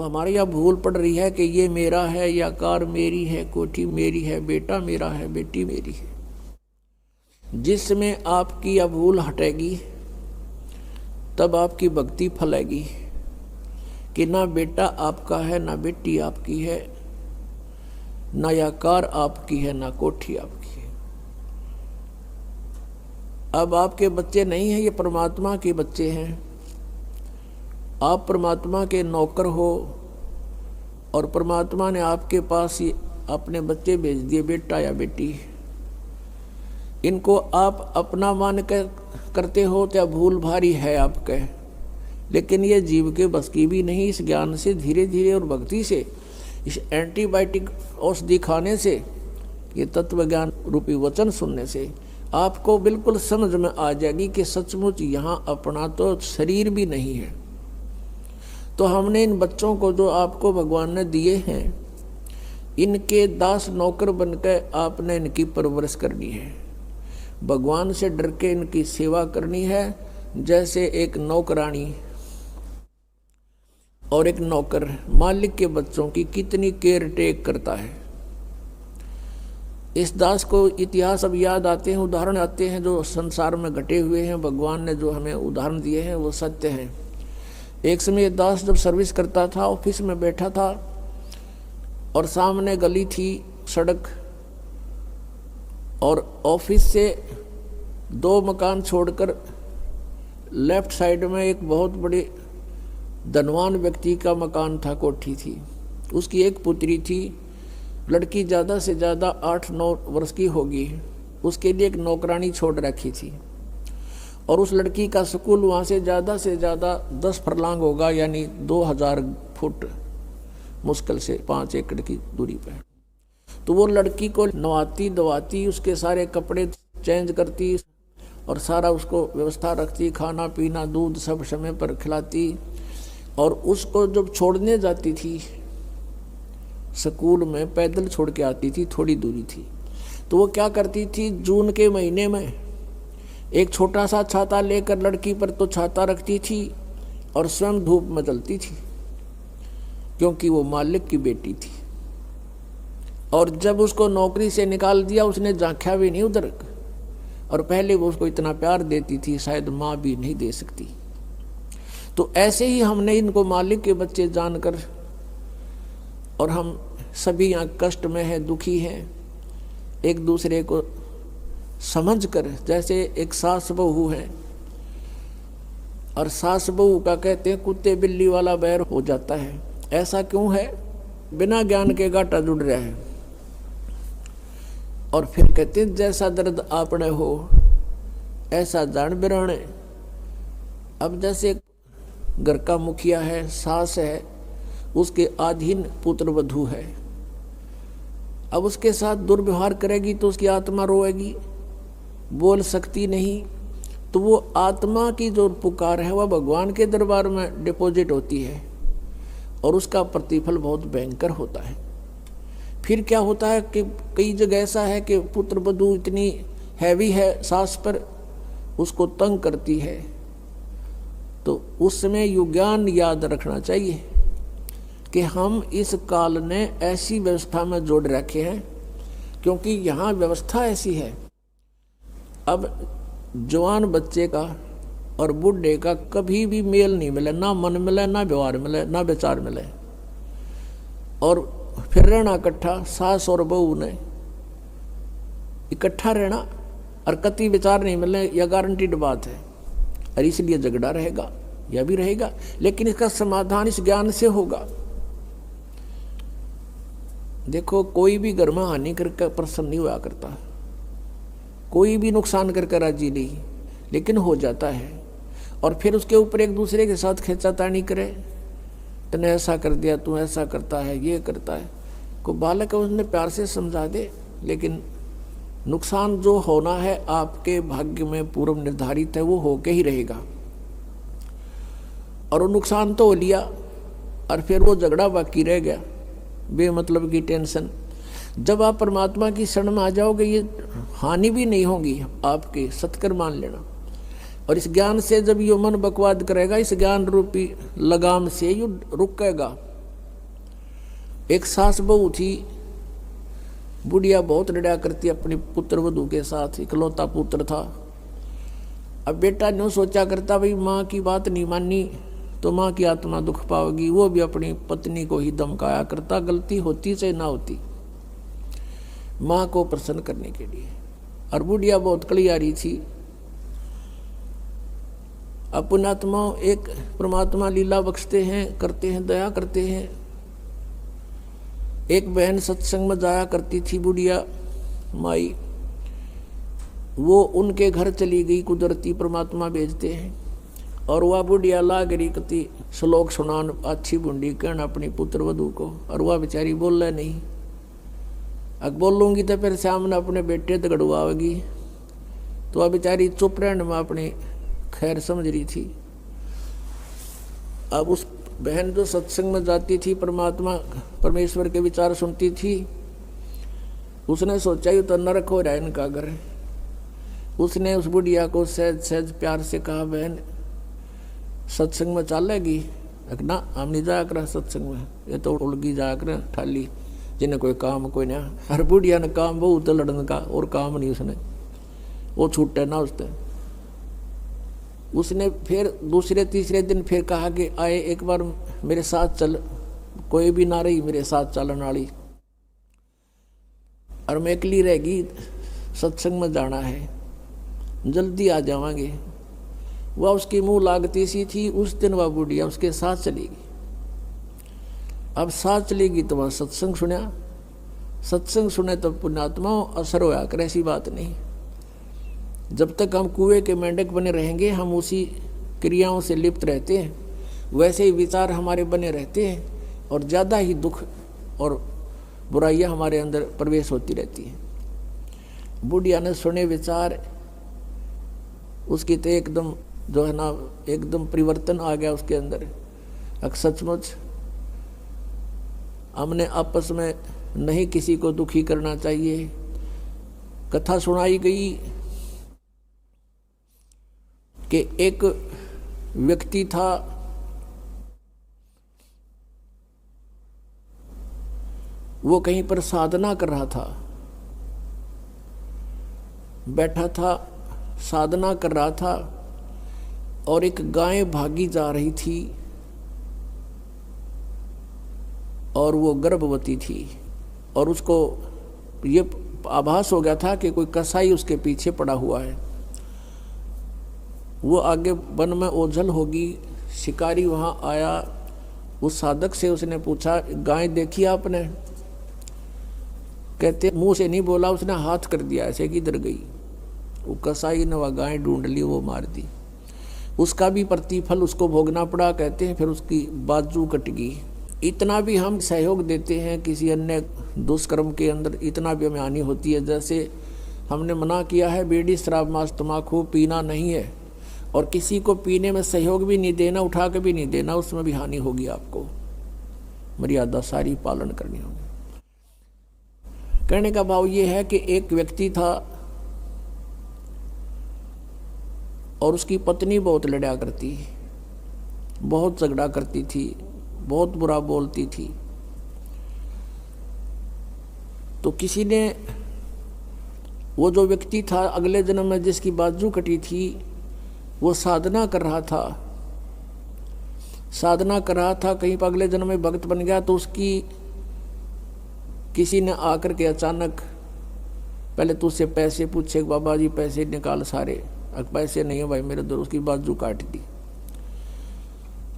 हमारे यहाँ भूल पड़ रही है कि ये मेरा है, या कार मेरी है, कोठी मेरी है, बेटा मेरा है, बेटी मेरी है। जिसमें आपकी यह भूल हटेगी तब आपकी भक्ति फलेगी कि ना बेटा आपका है, ना बेटी आपकी है, ना यह कार आपकी है, ना कोठी आपकी है। अब आपके बच्चे नहीं हैं, ये परमात्मा के बच्चे हैं। आप परमात्मा के नौकर हो और परमात्मा ने आपके पास ही अपने बच्चे भेज दिए, बेटा या बेटी। इनको आप अपना मान कर करते हो तो भूल भारी है आपके, लेकिन ये जीव के बस की भी नहीं। इस ज्ञान से धीरे धीरे और भक्ति से, इस एंटीबायोटिक औषधि खाने से, ये तत्व ज्ञान रूपी वचन सुनने से आपको बिल्कुल समझ में आ जाएगी कि सचमुच यहाँ अपना तो शरीर भी नहीं है। तो हमने इन बच्चों को जो आपको भगवान ने दिए हैं, इनके दास नौकर बनकर आपने इनकी परवरिश करनी है। भगवान से डर के इनकी सेवा करनी है, जैसे एक नौकरानी और एक नौकर मालिक के बच्चों की कितनी केयर टेक करता है। इस दास को इतिहास अब याद आते हैं, उदाहरण आते हैं जो संसार में घटे हुए हैं। भगवान ने जो हमें उदाहरण दिए हैं वो सत्य हैं। एक समय दास जब सर्विस करता था, ऑफिस में बैठा था और सामने गली थी, सड़क, और ऑफिस से 2 मकान छोड़कर लेफ्ट साइड में एक बहुत बड़े धनवान व्यक्ति का मकान था, कोठी थी। उसकी एक पुत्री थी, लड़की ज़्यादा से ज़्यादा 8-9 वर्ष की होगी। उसके लिए एक नौकरानी छोड़ रखी थी और उस लड़की का स्कूल वहाँ से ज़्यादा 10 फरलांग होगा, यानी 2000 फुट मुश्किल से 5 एकड़ की दूरी पर। तो वो लड़की को नवाती धवाती, उसके सारे कपड़े चेंज करती और सारा उसको व्यवस्था रखती, खाना पीना दूध सब समय पर खिलाती। और उसको जब छोड़ने जाती थी स्कूल में, पैदल छोड़ के आती थी, थोड़ी दूरी थी, तो वो क्या करती थी, जून के महीने में एक छोटा सा छाता लेकर लड़की पर तो छाता रखती थी और स्वयं धूप में जलती थी, क्योंकि वो मालिक की बेटी थी। और जब उसको नौकरी से निकाल दिया, उसने झांका भी नहीं उधर। और पहले वो उसको इतना प्यार देती थी, शायद माँ भी नहीं दे सकती। तो ऐसे ही हमने इनको मालिक के बच्चे जानकर, और हम सभी यहाँ कष्ट में हैं, दुखी हैं, एक दूसरे को समझकर, जैसे एक सास बहू है और सास बहू का कहते हैं कुत्ते बिल्ली वाला बैर हो जाता है। ऐसा क्यों है? बिना ज्ञान के गाटा जुड़ रहा है। और फिर कहते हैं जैसा दर्द आपने हो ऐसा जान बिराने। अब जैसे घर का मुखिया है, सास है, उसके अधीन पुत्र वधू है, अब उसके साथ दुर्व्यवहार करेगी तो उसकी आत्मा रोएगी, बोल सकती नहीं। तो वो आत्मा की जो पुकार है वह भगवान के दरबार में डिपॉजिट होती है और उसका प्रतिफल बहुत भयंकर होता है। फिर क्या होता है कि कई जगह ऐसा है कि पुत्र वधू इतनी हैवी है सास पर, उसको तंग करती है, तो उस समय युज्ञान याद रखना चाहिए कि हम इस काल ने ऐसी व्यवस्था में जोड़ रखे हैं, क्योंकि यहाँ व्यवस्था ऐसी है। अब जवान बच्चे का और बूढ़े का कभी भी मेल नहीं मिले, ना मन मिले, ना व्यवहार मिले, ना विचार मिले, और फिर रहना इकट्ठा, सास और बहू ने इकट्ठा रहना और कति विचार नहीं मिले, यह गारंटीड बात है। और इसलिए झगड़ा रहेगा, यह भी रहेगा, लेकिन इसका समाधान इस ज्ञान से होगा। देखो, कोई भी घर में हानि करके प्रसन्न नहीं हुआ करता, कोई भी नुकसान करके राजी नहीं, लेकिन हो जाता है। और फिर उसके ऊपर एक दूसरे के साथ खींचातानी करे, तूने ऐसा कर दिया, तू ऐसा करता है, ये करता है। को बालक है उसने प्यार से समझा दे, लेकिन नुकसान जो होना है आपके भाग्य में पूर्व निर्धारित है, वो होके ही रहेगा। और वो नुकसान तो हो लिया और फिर वो झगड़ा बाकी रह गया, बेमतलब की टेंशन। जब आप परमात्मा की शरण में आ जाओगे, ये हानि भी नहीं होगी आपके, सत्कर मान लेना। और इस ज्ञान से जब ये मन बकवाद करेगा, इस ज्ञान रूपी लगाम से ये रुकेगा, एक सास बहू थी, बुढ़िया बहुत लड़ा करती अपनी पुत्र वधू के साथ, इकलौता पुत्र था। अब बेटा न्यों सोचा करता भाई माँ की बात नहीं मानी तो माँ की आत्मा दुख पाओगी, वो भी अपनी पत्नी को ही धमकाया करता, गलती होती चाहे ना होती, माँ को प्रसन्न करने के लिए। और बुढ़िया बहुत कलियारी थी। अब पुण्यात्मा एक परमात्मा लीला बख्शते हैं, करते हैं, दया करते हैं। एक बहन सत्संग में जाया करती थी बुढ़िया माई, वो उनके घर चली गई, कुदरती परमात्मा भेजते हैं। और वह बुढ़िया लाग रही कति श्लोक सुनान अच्छी बुंडी कहना अपनी पुत्र वधू को, और वह बेचारी बोल रहा नहीं। अब बोलूँगी तो फिर सामने अपने बेटे दगड़वाएगी, तो वह बेचारी चुप रहने में अपनी खैर समझ रही थी। अब उस बहन जो सत्संग में जाती थी, परमात्मा परमेश्वर के विचार सुनती थी, उसने सोचा ही तो नरक हो रहा है इनका घर। उसने उस बुढ़िया को सहज सहज प्यार से कहा, बहन सत्संग में चलेगी? ना हम नहीं जाया कर सत्संग में, ये तो उड़गी जाया कर ठाली, जिन्हें कोई काम कोई ना। हर बुढ़िया ने काम बहुत लड़ने का, और काम नहीं उसने, वो छूटे ना उसने फिर दूसरे तीसरे दिन फिर कहा कि आए एक बार मेरे साथ चल, कोई भी ना रही मेरे साथ चलन वाली, और मैं अकेली रहेगी, सत्संग में जाना है, जल्दी आ जावांगे। वह उसकी मुंह लागती सी थी। उस दिन वह बुढ़िया उसके साथ चलेगी। अब साथ चलेगी तो वह सत्संग सुना, सत्संग सुने तो पुण्यात्मा असर होया कर, ऐसी बात नहीं। जब तक हम कुएं के मेंढक बने रहेंगे, हम उसी क्रियाओं से लिप्त रहते हैं, वैसे ही विचार हमारे बने रहते हैं, और ज़्यादा ही दुख और बुराइयां हमारे अंदर प्रवेश होती रहती हैं। बुढ़िया ने सुने विचार, उसकी तो एकदम जो है ना, एकदम परिवर्तन आ गया उसके अंदर। सचमुच हमने आपस में नहीं किसी को दुखी करना चाहिए। कथा सुनाई गई कि एक व्यक्ति था, वो कहीं पर साधना कर रहा था, बैठा था, साधना कर रहा था, और एक गाय भागी जा रही थी, और वो गर्भवती थी, और उसको ये आभास हो गया था कि कोई कसाई उसके पीछे पड़ा हुआ है। वो आगे वन में ओझल होगी। शिकारी वहाँ आया, उस साधक से उसने पूछा, गाय देखी आपने? कहते मुंह से नहीं बोला, उसने हाथ कर दिया ऐसे, किधर गई? वो कसाई ने वह गाय ढूंढ ली, वो मार दी। उसका भी प्रतिफल उसको भोगना पड़ा। कहते हैं फिर उसकी बाजू कट गई। इतना भी हम सहयोग देते हैं किसी अन्य दुष्कर्म के अंदर, इतना भी हमें हानि होती है। जैसे हमने मना किया है बीड़ी शराब मांस तम्बाकू पीना नहीं है, और किसी को पीने में सहयोग भी नहीं देना, उठा के भी नहीं देना, उसमें भी हानि होगी। आपको मर्यादा सारी पालन करनी होगी। कहने का भाव ये है कि एक व्यक्ति था और उसकी पत्नी बहुत लड़ा करती, बहुत झगड़ा करती थी, बहुत बुरा बोलती थी। तो किसी ने, वो जो व्यक्ति था अगले जन्म में जिसकी बाजू कटी थी, वो साधना कर रहा था, साधना कर रहा था, कहीं पर अगले जन्म में भक्त बन गया। तो उसकी किसी ने आकर के अचानक पहले तो उससे पैसे पूछे, बाबा जी पैसे निकाल सारे। पैसे नहीं है भाई मेरे दो, उसकी बाजू काट दी।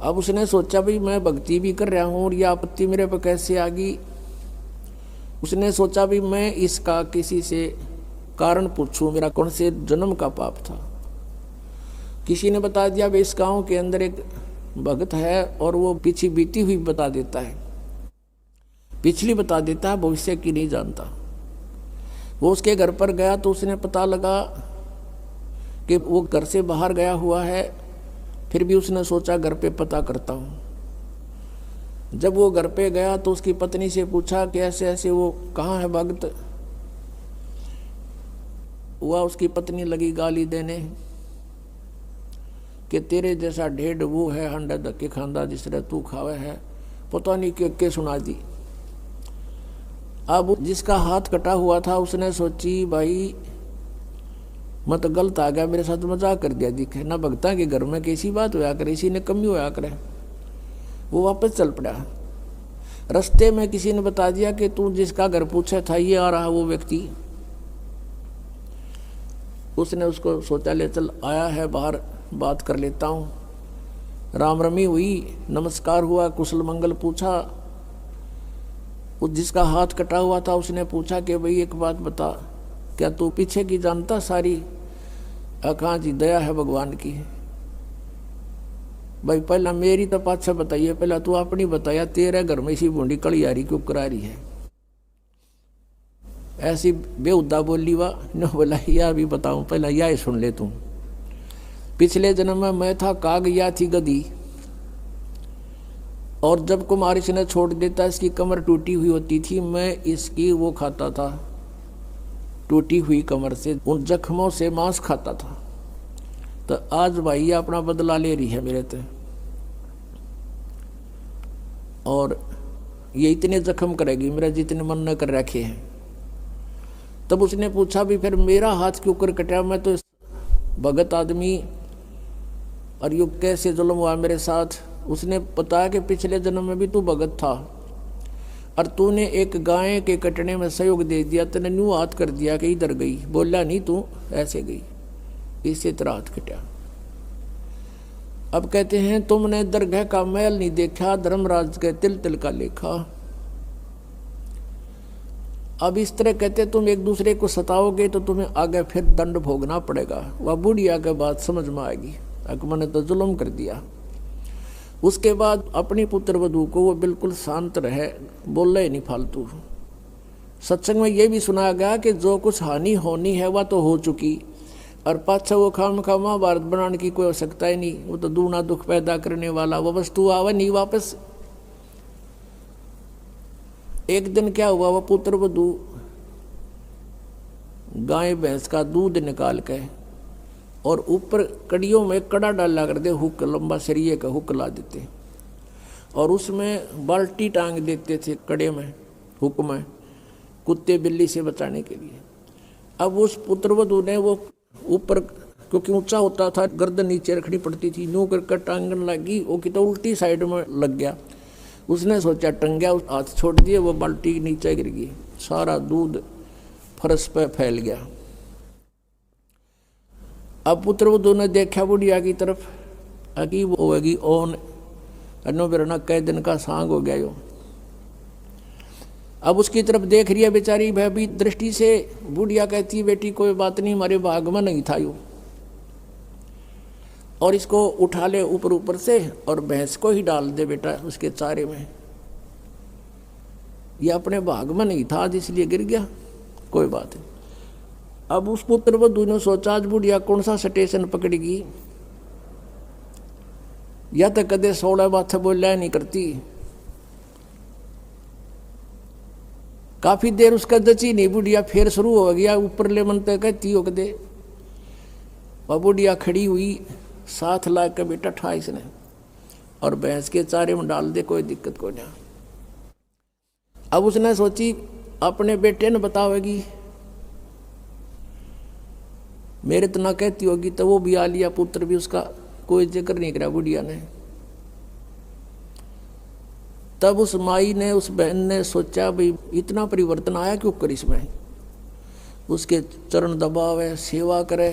अब उसने सोचा भाई मैं भक्ति भी कर रहा हूँ और यह आपत्ति मेरे पर कैसे आ गई। उसने सोचा भी मैं इसका किसी से कारण पूछूं, मेरा कौन से जन्म का पाप था। किसी ने बता दिया भाई इस गाँव के अंदर एक भक्त है और वो पीछे बीती हुई बता देता है, पिछली बता देता है, भविष्य की नहीं जानता। वो उसके घर पर गया तो उसने पता लगा कि वो घर से बाहर गया हुआ है। फिर भी उसने सोचा घर पे पता करता हूँ। जब वो घर पे गया तो उसकी पत्नी से पूछा कि ऐसे ऐसे वो कहाँ है भक्त। हुआ उसकी पत्नी लगी गाली देने कि तेरे जैसा ढेड वो है, हंडा धक्के खांदा जिस तरह तू खावे है, पता नहीं के सुना दी। अब जिसका हाथ कटा हुआ था उसने सोची भाई मैं तो गलत आ गया, मेरे साथ मजाक कर दिया, दिखे ना भगता के घर में कैसी बात होया करे, इसी ने कमी होया करे। वो वापस चल पड़ा। रास्ते में किसी ने बता दिया कि तू जिसका घर पूछा था ये आ रहा वो व्यक्ति। उसने उसको सोचा ले चल आया है बाहर, बात कर लेता हूँ। राम रमी हुई, नमस्कार हुआ, कुशल मंगल पूछा। उस जिसका हाथ कटा हुआ था उसने पूछा कि भाई एक बात बता, क्या तू पीछे की जानता सारी? कहाँ जी, दया है भगवान की। भाई पहला मेरी तो पाछा बताइए, पहला तू अपनी बताया, तेरे घर में इसी बूंदी कलियारी क्यों करा रही है? ऐसी बेहुदा बोली वाह न बोला, यह भी बताऊं, पहला यह सुन ले तू। पिछले जन्म में मैं था काग, या थी गधी, और जब कुमार इसने छोड़ देता इसकी कमर टूटी हुई होती थी, मैं इसकी वो खाता था, टूटी हुई कमर से उन जख्मों से मांस खाता था। तो आज भाई ये अपना बदला ले रही है मेरे ते, और ये इतने जख्म करेगी मेरा जितने मन न कर रखे हैं। तब उसने पूछा भी फिर मेरा हाथ क्यों कर कटा? मैं तो भगत आदमी, और यू कैसे जुल्म हुआ मेरे साथ? उसने बताया कि पिछले जन्म में भी तू भगत था और तूने एक गाय के कटने में सहयोग दे दिया, तूने न्यू हाथ कर दिया कि इधर गई, बोला नहीं तू ऐसे गई, इससे तेरा हाथ कटा। अब कहते हैं तुमने दरगाह का मैल नहीं देखा, धर्मराज के तिल तिल का लेखा। अब इस तरह कहते तुम एक दूसरे को सताओगे तो तुम्हें आगे फिर दंड भोगना पड़ेगा। वह बुढ़िया के बात समझ में आएगी, मैंने तो जुल्म कर दिया। उसके बाद अपनी पुत्र वधू को वो बिल्कुल शांत रहे, बोले ही नहीं फालतू। सत्संग में ये भी सुनाया गया कि जो कुछ हानि होनी है वह तो हो चुकी, और पाछा वो खाम खा महाभारत बनाने की कोई आवश्यकता ही नहीं। वो तो दूना दुख पैदा करने वाला वो वस्तु आवे नहीं वापस। एक दिन क्या हुआ, वह पुत्र वधू गाय भैंस का दूध निकाल के और ऊपर कड़ियों में कड़ा डाला कर दे, हुक लंबा सरिये का हुक ला देते, और उसमें बाल्टी टांग देते थे कड़े में, हुक में, कुत्ते बिल्ली से बचाने के लिए। अब उस पुत्रवधू ने वो ऊपर, क्योंकि ऊंचा होता था, गर्दन नीचे रखनी पड़ती थी, यूं कर टांगन लगी, वो कि तो उल्टी साइड में लग गया। उसने सोचा टंग गया, हाथ छोड़ दिए, वो बाल्टी नीचे गिर गई, सारा दूध फर्श पे फैल गया। अब पुत्रवधू ने देखा बुढ़िया की तरफ, अगी वो होगी ओन अनो बिरना कई दिन का सांग हो गया यो। अब उसकी तरफ देख रही है बेचारी भयभीत दृष्टि से। बुढ़िया कहती बेटी कोई बात नहीं, हमारे भाग में नहीं था यो, और इसको उठा ले ऊपर ऊपर से और भैंस को ही डाल दे बेटा उसके चारे में। ये अपने भाग में नहीं था इसलिए गिर गया, कोई बात नहीं। अब उस पुत्रवधू ने सोचा आज बुढ़िया कौन सा स्टेशन पकड़ेगी, या तो कदे 16 बात बोलिया नहीं करती। काफी देर उसका जची नहीं, बुढ़िया फिर शुरू हो गया ऊपर ले मन तक कहती हो कदे। वह बुढ़िया खड़ी हुई, साथ ला के बेटा ठा इसने और भैंस के चारे में डाल दे, कोई दिक्कत को नहीं। अब उसने सोची अपने बेटे ने बतावेगी, मेरे तो ना कहती होगी, तो वो भी आ लिया, पुत्र भी उसका कोई जिक्र नहीं करा बुढ़िया ने। तब उस माई ने, उस बहन ने सोचा भाई इतना परिवर्तन आया क्यों कर इसमें, उसके चरण दबावे, सेवा करे।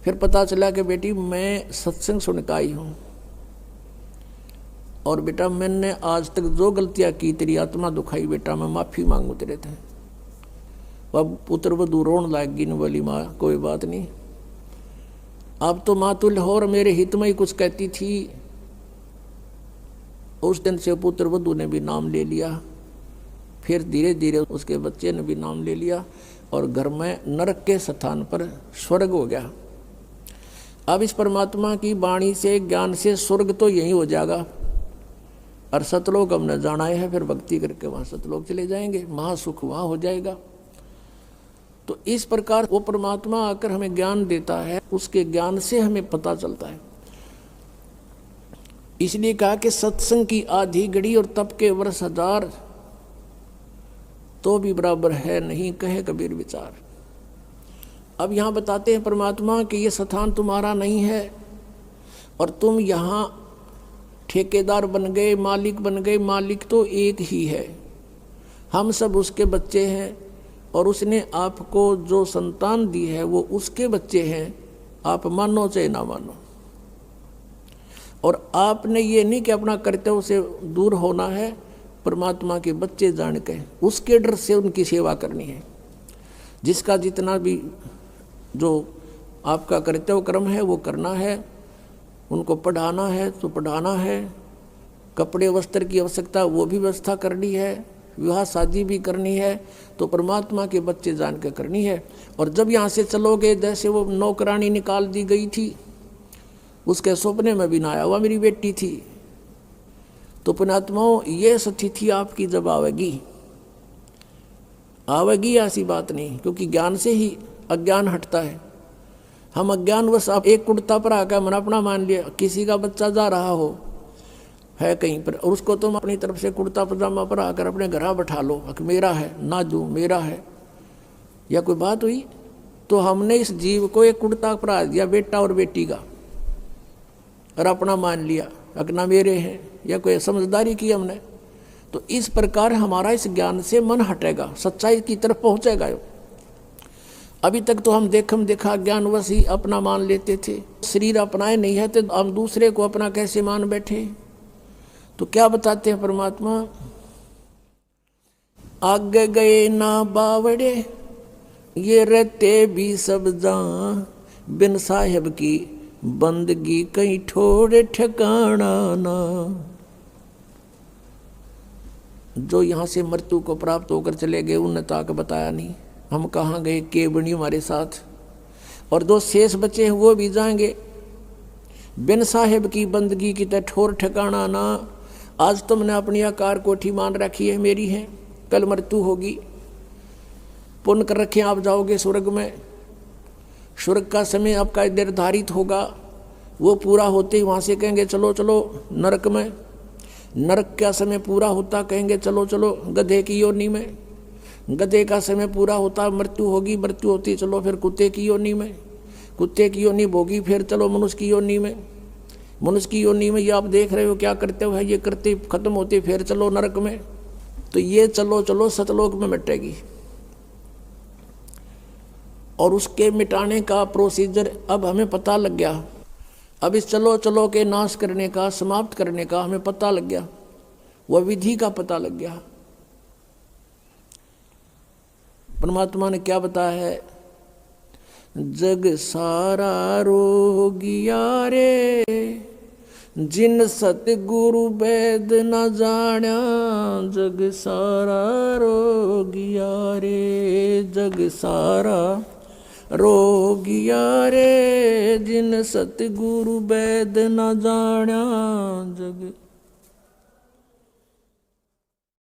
फिर पता चला कि बेटी मैं सत्संग सुन के आई हूँ, और बेटा मैंने आज तक जो गलतियाँ की तेरी आत्मा दुखाई, बेटा मैं माफ़ी मांगू तेरे थे। अब पुत्र वधू रोन लाग गई, बोली माँ कोई बात नहीं, अब तो माँ तुल्य हो और मेरे हित में ही कुछ कहती थी। उस दिन से पुत्र वधू ने भी नाम ले लिया, फिर धीरे धीरे उसके बच्चे ने भी नाम ले लिया, और घर में नरक के स्थान पर स्वर्ग हो गया। अब इस परमात्मा की वाणी से, ज्ञान से स्वर्ग तो यही हो जाएगा, और सतलोक हमने जाना है, फिर भक्ति करके वहाँ सतलोक चले जाएंगे, महासुख वहाँ हो जाएगा। तो इस प्रकार वो परमात्मा आकर हमें ज्ञान देता है, उसके ज्ञान से हमें पता चलता है। इसलिए कहा कि सत्संग की आधी घड़ी और तप के वर्ष 1000, तो भी बराबर है नहीं, कहे कबीर विचार। अब यहाँ बताते हैं परमात्मा कि ये स्थान तुम्हारा नहीं है और तुम यहाँ ठेकेदार बन गए, मालिक बन गए। मालिक तो एक ही है, हम सब उसके बच्चे हैं और उसने आपको जो संतान दी है वो उसके बच्चे हैं, आप मानो चाहे ना मानो। और आपने ये नहीं कि अपना कर्तव्य से दूर होना है, परमात्मा के बच्चे जान के उसके डर से उनकी सेवा करनी है। जिसका जितना भी जो आपका कर्तव्य कर्म है वो करना है। उनको पढ़ाना है तो पढ़ाना है, कपड़े वस्त्र की आवश्यकता वो भी व्यवस्था करनी है, विवाह शादी भी करनी है, तो परमात्मा के बच्चे जान के करनी है। और जब यहाँ से चलोगे, जैसे वो नौकरानी निकाल दी गई थी, उसके सपने में भी ना आया, वह मेरी बेटी थी। तो पुण्यात्माओं, ये स्थिति आपकी जब आवेगी ऐसी बात नहीं, क्योंकि ज्ञान से ही अज्ञान हटता है। हम अज्ञानवश आप एक कुर्ता पर आकर मन अपना मान लिया, किसी का बच्चा जा रहा हो है कहीं पर और उसको तुम अपनी तरफ से कुर्ता पजामा पर आकर अपने घर बैठा लो, मेरा है ना जो मेरा है, या कोई बात हुई? तो हमने इस जीव को एक कुर्ता परा दिया, बेटा और बेटी का, और अपना मान लिया अपना मेरे हैं, या कोई समझदारी की हमने। तो इस प्रकार हमारा इस ज्ञान से मन हटेगा, सच्चाई की तरफ पहुंचेगा। अभी तक तो हम देखा ज्ञानवश ही अपना मान लेते थे, शरीर अपनाए नहीं है तो हम दूसरे को अपना कैसे मान बैठे। तो क्या बताते हैं परमात्मा, आगे गए ना बावड़े ये रहते भी सब जान, बिन साहेब की बंदगी कहीं ठोड़े ठिकाना ना। जो यहाँ से मृत्यु को प्राप्त होकर चले गए उन्हें तो आकर बताया नहीं हम कहाँ गए, के बनी हमारे साथ। और जो शेष बचे हैं वो भी जाएंगे, बिन साहेब की बंदगी की तो ठोर ठिकाना ना। आज तुमने अपनी आकार कोठी मान रखी है मेरी है, कल मृत्यु होगी, पुण्य कर रखे आप जाओगे स्वर्ग में। स्वर्ग का समय आपका निर्धारित होगा, वो पूरा होते ही वहाँ से कहेंगे चलो चलो नरक में। नरक का समय पूरा होता कहेंगे चलो चलो गधे की योनि में। गधे का समय पूरा होता मृत्यु होगी, मृत्यु होती चलो फिर कुत्ते की योनि में। कुत्ते की योनि भोगी फिर चलो मनुष्य की योनि में। मनुष्य की योनि में ये आप देख रहे हो क्या करते हो, ये करते खत्म होते फिर चलो नरक में। तो ये चलो चलो सतलोक में मिटेगी। और उसके मिटाने का प्रोसीजर अब हमें पता लग गया। अब इस चलो चलो के नाश करने का, समाप्त करने का हमें पता लग गया, वह विधि का पता लग गया। परमात्मा ने क्या बताया है, जग सारा रोगिया रे जिन सतगुरु वैद न जाण्या। जग सारा रोगिया रे, जग सारा रोगिया रे जिन सतगुरु वैद न जाण्या। जग